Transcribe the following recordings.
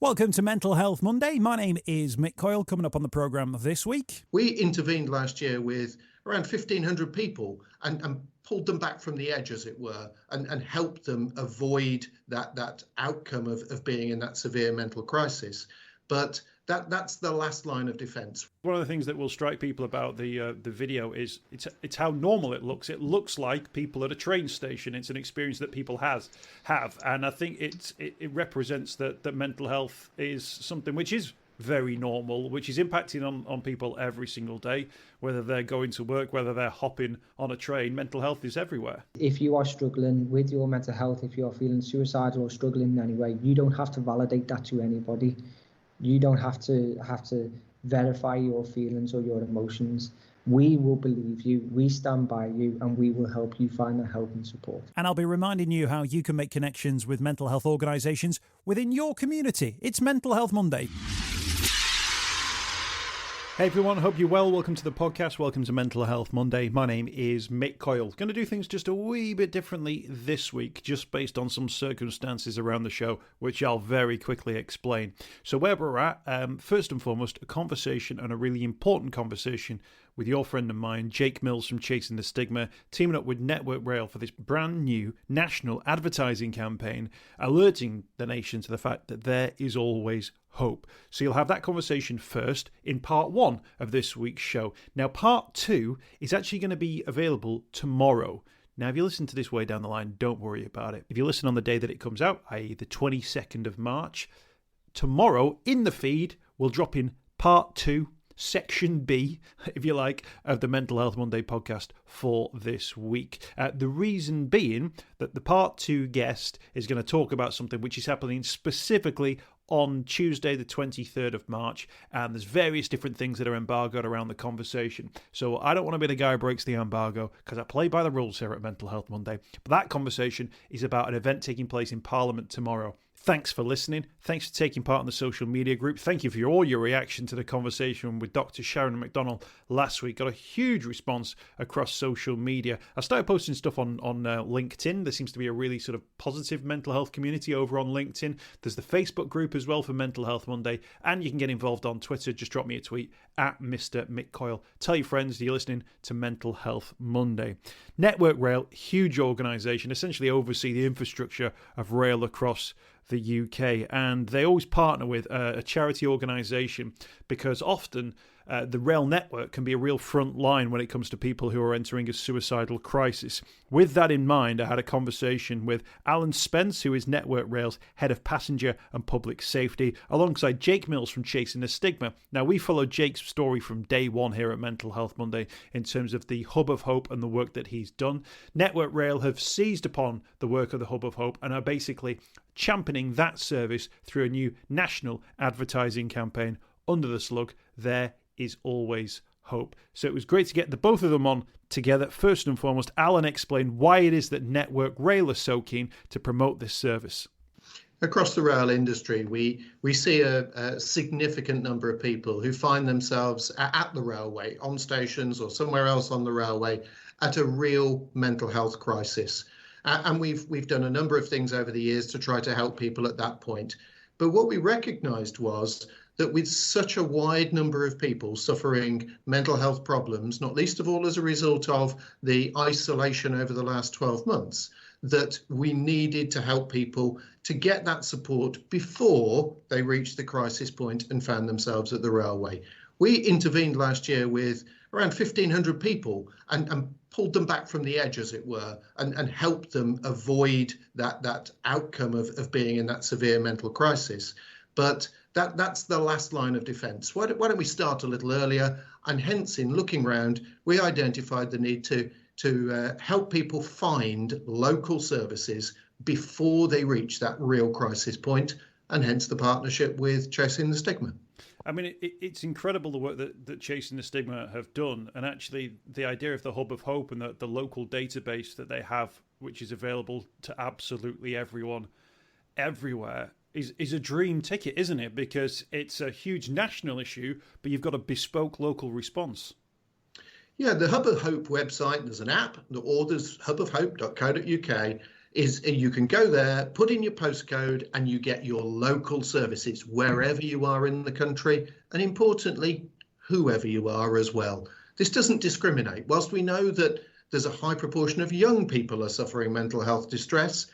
Welcome to Mental Health Monday. My name is Mick Coyle. Coming up on the programme this week, we intervened last year with around 1,500 people and pulled them back from the edge, as it were, and helped them avoid that outcome of being in that severe mental crisis. But that's the last line of defence. One of the things that will strike people about the video is it's how normal it looks. It looks like people at a train station. It's an experience that people have, and I think it represents that mental health is something which is very normal, which is impacting on people every single day, whether they're going to work, whether they're hopping on a train. Mental health is everywhere. If you are struggling with your mental health, if you're feeling suicidal or struggling in any way, you don't have to validate that to anybody. You don't have to verify your feelings or your emotions. We will believe you, we stand by you, and we will help you find the help and support. And I'll be reminding you how you can make connections with mental health organisations within your community. It's Mental Health Monday. Hey everyone, hope you're well. Welcome to the podcast. Welcome to Mental Health Monday. My name is Mick Coyle. Going to do things just a wee bit differently this week, just based on some circumstances around the show, which I'll very quickly explain. So where we're at, first and foremost, a conversation, and a really important conversation with your friend of mine, Jake Mills from Chasing the Stigma, teaming up with Network Rail for this brand new national advertising campaign, alerting the nation to the fact that there is always hope. So you'll have that conversation first in part one of this week's show. Now, part two is actually going to be available tomorrow. Now, if you listen to this way down the line, don't worry about it. If you listen on the day that it comes out, i.e. the 22nd of March, tomorrow in the feed, we'll drop in part two, Section B, if you like, of the Mental Health Monday podcast for this week. The reason being that the part two guest is going to talk about something which is happening specifically on Tuesday, the 23rd of March, and there's various different things that are embargoed around the conversation. So I don't want to be the guy who breaks the embargo, because I play by the rules here at Mental Health Monday. But that conversation is about an event taking place in Parliament tomorrow. Thanks for listening. Thanks for taking part in the social media group. Thank you for all your reaction to the conversation with Dr. Sharon McDonald last week. Got a huge response across social media. I started posting stuff on LinkedIn. There seems to be a really sort of positive mental health community over on LinkedIn. There's the Facebook group as well for Mental Health Monday. And you can get involved on Twitter. Just drop me a tweet at Mr. Mick Coyle. Tell your friends that you're listening to Mental Health Monday. Network Rail, huge organisation, essentially oversee the infrastructure of rail across the UK, and they always partner with a charity organisation, because often the rail network can be a real front line when it comes to people who are entering a suicidal crisis. With that in mind, I had a conversation with Alan Spence, who is Network Rail's Head of Passenger and Public Safety, alongside Jake Mills from Chasing the Stigma. Now, we followed Jake's story from day one here at Mental Health Monday in terms of the Hub of Hope and the work that he's done. Network Rail have seized upon the work of the Hub of Hope and are basically championing that service through a new national advertising campaign under the slug, There is Always Hope. So it was great to get the both of them on together. First and foremost, Alan explained why it is that Network Rail are so keen to promote this service. Across the rail industry, we see a significant number of people who find themselves at the railway, on stations or somewhere else on the railway, at a real mental health crisis. And we've done a number of things over the years to try to help people at that point. But what we recognised was that with such a wide number of people suffering mental health problems, not least of all as a result of the isolation over the last 12 months, that we needed to help people to get that support before they reached the crisis point and found themselves at the railway. We intervened last year with around 1,500 people and pulled them back from the edge, as it were, and helped them avoid that outcome of being in that severe mental crisis. But that's the last line of defence. Why don't we start a little earlier? And hence, in looking round, we identified the need to help people find local services before they reach that real crisis point, and hence the partnership with Chasing the Stigma. I mean, it's incredible the work that Chasing the Stigma have done, and actually the idea of the Hub of Hope and the local database that they have, which is available to absolutely everyone, everywhere, is a dream ticket, isn't it? Because it's a huge national issue, but you've got a bespoke local response. Yeah, the Hub of Hope website, there's an app, or there's hubofhope.co.uk, is you can go there, put in your postcode, and you get your local services wherever you are in the country, and importantly, whoever you are as well. This doesn't discriminate. Whilst we know that there's a high proportion of young people are suffering mental health distress,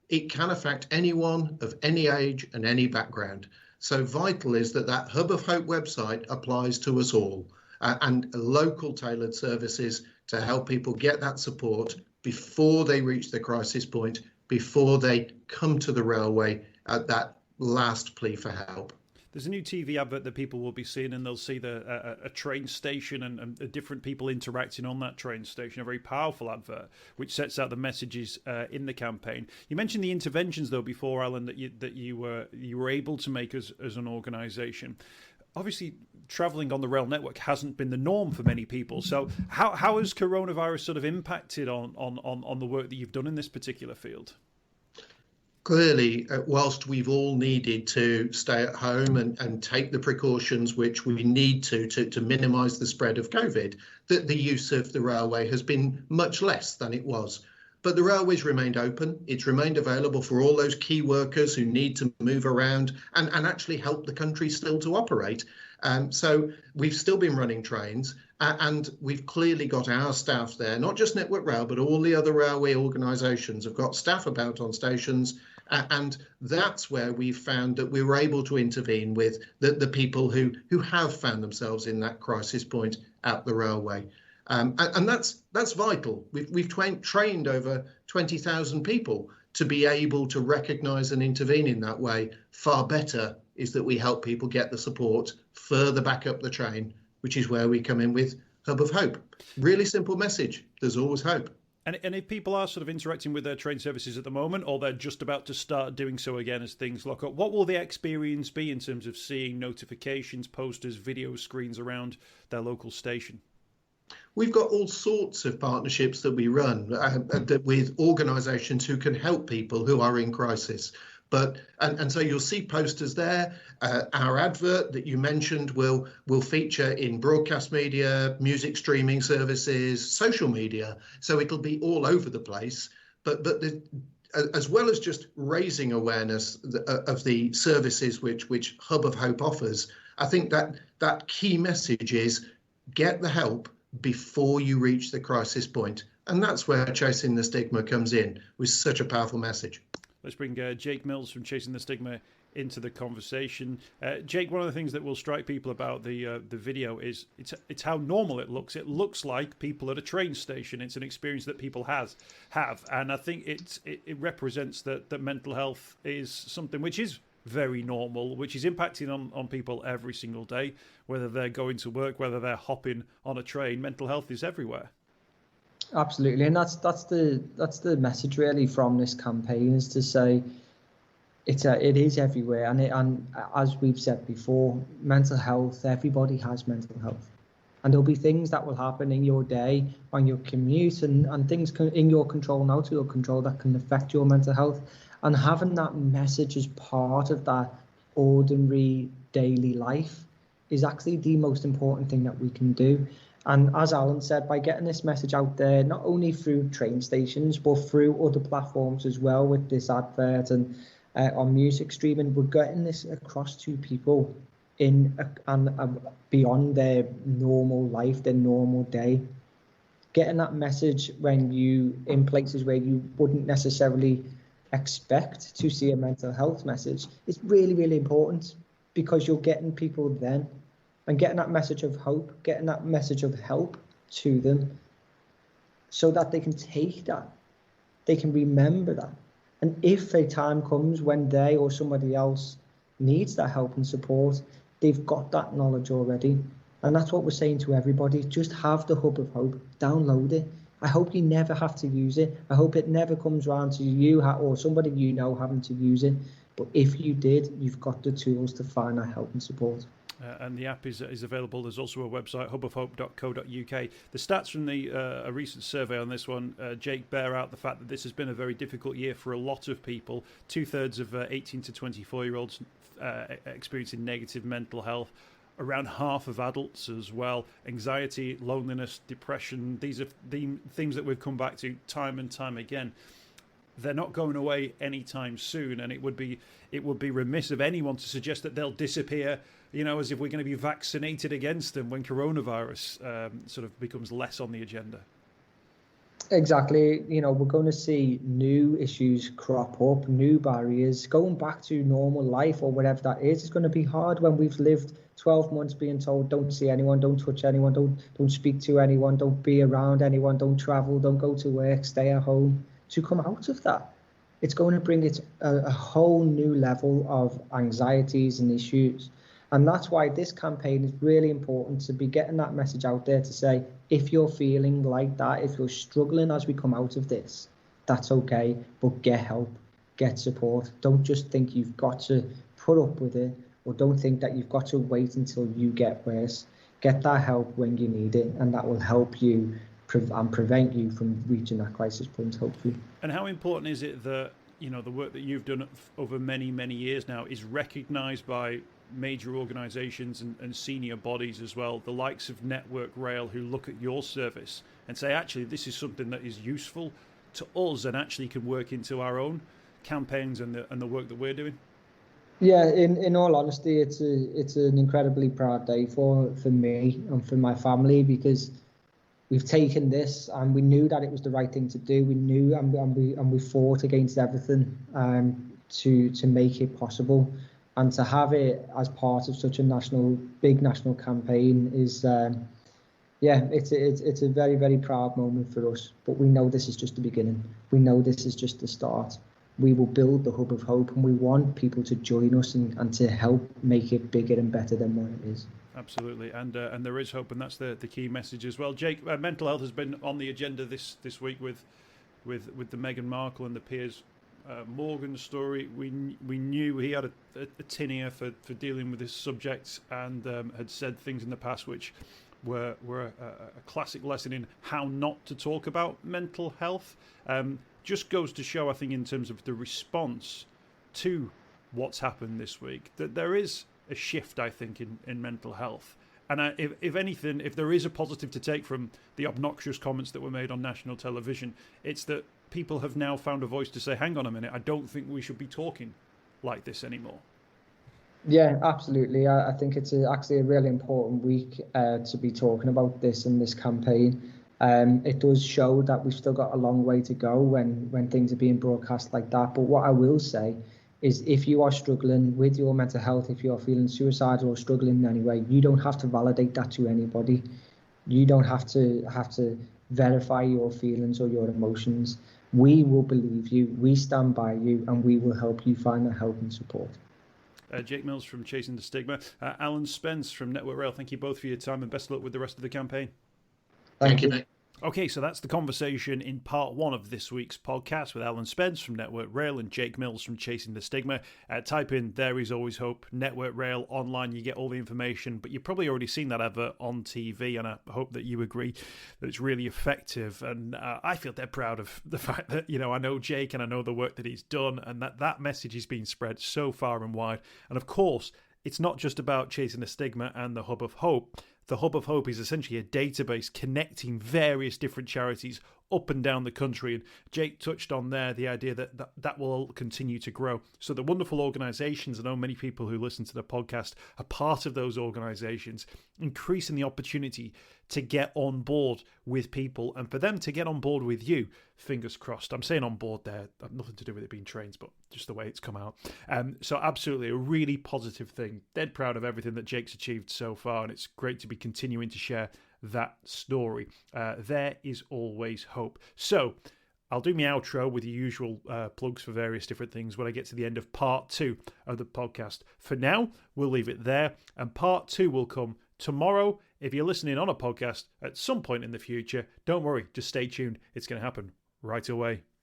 it can affect anyone of any age and any background. So vital is that that Hub of Hope website applies to us all, and local tailored services to help people get that support before they reach the crisis point, before they come to the railway at that last plea for help. There's a new TV advert that people will be seeing, and they'll see a train station and different people interacting on that train station. A very powerful advert which sets out the messages in the campaign. You mentioned the interventions though before, Alan, that you were able to make as an organisation. Obviously, travelling on the rail network hasn't been the norm for many people. So how has coronavirus sort of impacted on the work that you've done in this particular field? Clearly, whilst we've all needed to stay at home and take the precautions which we need to minimise the spread of COVID, that the use of the railway has been much less than it was. But the railway's remained open. It's remained available for all those key workers who need to move around and actually help the country still to operate. So we've still been running trains, and we've clearly got our staff there, not just Network Rail, but all the other railway organisations have got staff about on stations. And that's where we've found that we were able to intervene with the people who have found themselves in that crisis point at the railway. And that's vital. We've trained over 20,000 people to be able to recognise and intervene in that way. Far better is that we help people get the support further back up the train, which is where we come in with Hub of Hope. Really simple message. There's always hope. And if people are sort of interacting with their train services at the moment, or they're just about to start doing so again as things lock up, what will the experience be in terms of seeing notifications, posters, video screens around their local station? We've got all sorts of partnerships that we run with organisations who can help people who are in crisis. And so you'll see posters there. Our advert that you mentioned will feature in broadcast media, music streaming services, social media. So it'll be all over the place. But as well as just raising awareness of the services which Hub of Hope offers, I think that key message is get the help before you reach the crisis point. And that's where Chasing the Stigma comes in with such a powerful message. Let's bring Jake Mills from Chasing the Stigma into the conversation. Jake, one of the things that will strike people about the video is it's how normal it looks. It looks like people at a train station. It's an experience that people have, and I think it represents that mental health is something which is very normal, which is impacting on people every single day, whether they're going to work, whether they're hopping on a train. Mental health is everywhere. Absolutely, and that's the message really from this campaign, is to say it is everywhere, and as we've said before, mental health, everybody has mental health, and there'll be things that will happen in your day, on your commute, and things in your control, out of your control, that can affect your mental health, and having that message as part of that ordinary daily life is actually the most important thing that we can do. And as Alan said, by getting this message out there, not only through train stations, but through other platforms as well, with this advert and on music streaming, we're getting this across to people and beyond their normal life, their normal day. Getting that message when you in places where you wouldn't necessarily expect to see a mental health message is really, really important, because you're getting people then. And getting that message of hope, getting that message of help to them, so that they can take that, they can remember that. And if a time comes when they or somebody else needs that help and support, they've got that knowledge already. And that's what we're saying to everybody. Just have the Hub of Hope, download it. I hope you never have to use it. I hope it never comes around to you or somebody you know having to use it. But if you did, you've got the tools to find that help and support. And the app is available. There's also a website, hubofhope.co.uk. The stats from a recent survey on this one, Jake, bear out the fact that this has been a very difficult year for a lot of people. 2/3 of 18 to 24-year-olds experiencing negative mental health. Around half of adults as well. Anxiety, loneliness, depression. These are the things that we've come back to time and time again. they're not going away anytime soon, and it would be remiss of anyone to suggest that they'll disappear, as if we're going to be vaccinated against them when coronavirus sort of becomes less on the agenda. Exactly. We're going to see new issues crop up, new barriers. Going back to normal life or whatever that is, it's going to be hard when we've lived 12 months being told don't see anyone, don't touch anyone, don't speak to anyone, don't be around anyone, don't travel, don't go to work, stay at home. To come out of that, it's going to bring it a whole new level of anxieties and issues. And that's why this campaign is really important, to be getting that message out there to say, if you're feeling like that, if you're struggling as we come out of this, that's okay, but get help, get support. Don't just think you've got to put up with it, or don't think that you've got to wait until you get worse. Get that help when you need it, and that will help you and prevent you from reaching that crisis point, hopefully. And how important is it that, the work that you've done over many, many years now is recognised by major organisations and senior bodies as well, the likes of Network Rail, who look at your service and say, actually, this is something that is useful to us and actually can work into our own campaigns and the work that we're doing? Yeah, in all honesty, it's an incredibly proud day for me and for my family, because we've taken this and we knew that it was the right thing to do. We knew and we fought against everything to make it possible. And to have it as part of such a big national campaign is, it's a very, very proud moment for us. But we know this is just the beginning. We know this is just the start. We will build the Hub of Hope, and we want people to join us and to help make it bigger and better than what it is. Absolutely, and there is hope, and that's the key message as well. Jake, mental health has been on the agenda this week with the Meghan Markle and the Piers Morgan story. We knew he had a tin ear for dealing with this subject, and had said things in the past which were a classic lesson in how not to talk about mental health. Just goes to show, I think, in terms of the response to what's happened this week, that there is a shift, I think, in mental health. And if anything, if there is a positive to take from the obnoxious comments that were made on national television, it's that people have now found a voice to say, hang on a minute, I don't think we should be talking like this anymore. Yeah, absolutely. I think it's actually a really important week to be talking about this in this campaign. It does show that we've still got a long way to go when things are being broadcast like that. But what I will say is, if you are struggling with your mental health, if you're feeling suicidal or struggling in any way, you don't have to validate that to anybody. You don't have to verify your feelings or your emotions. We will believe you, we stand by you, and we will help you find that help and support. Jake Mills from Chasing the Stigma, Alan Spence from Network Rail, thank you both for your time, and best of luck with the rest of the campaign. Thank you, Nick. Okay, so that's the conversation in part one of this week's podcast with Alan Spence from Network Rail and Jake Mills from Chasing the Stigma. Type in There Is Always Hope, Network Rail online, you get all the information, but you've probably already seen that advert on TV, and I hope that you agree that it's really effective. And I feel dead proud of the fact that, I know Jake and I know the work that he's done, and that message is being spread so far and wide. And of course, it's not just about Chasing the Stigma and the Hub of Hope. The Hub of Hope is essentially a database connecting various different charities up and down the country. And Jake touched on there the idea that will continue to grow. So the wonderful organisations, I know many people who listen to the podcast are part of those organisations, increasing the opportunity to get on board with people and for them to get on board with you. Fingers crossed. I'm saying on board there, nothing to do with it being trains, but just the way it's come out. So absolutely a really positive thing. Dead proud of everything that Jake's achieved so far, and it's great to be continuing to share that story. There is always hope. So I'll do my outro with the usual plugs for various different things when I get to the end of part 2 of the podcast. For now, we'll leave it there, and part 2 will come tomorrow. If you're listening on a podcast at some point in the future, don't worry, just stay tuned. It's going to happen right away.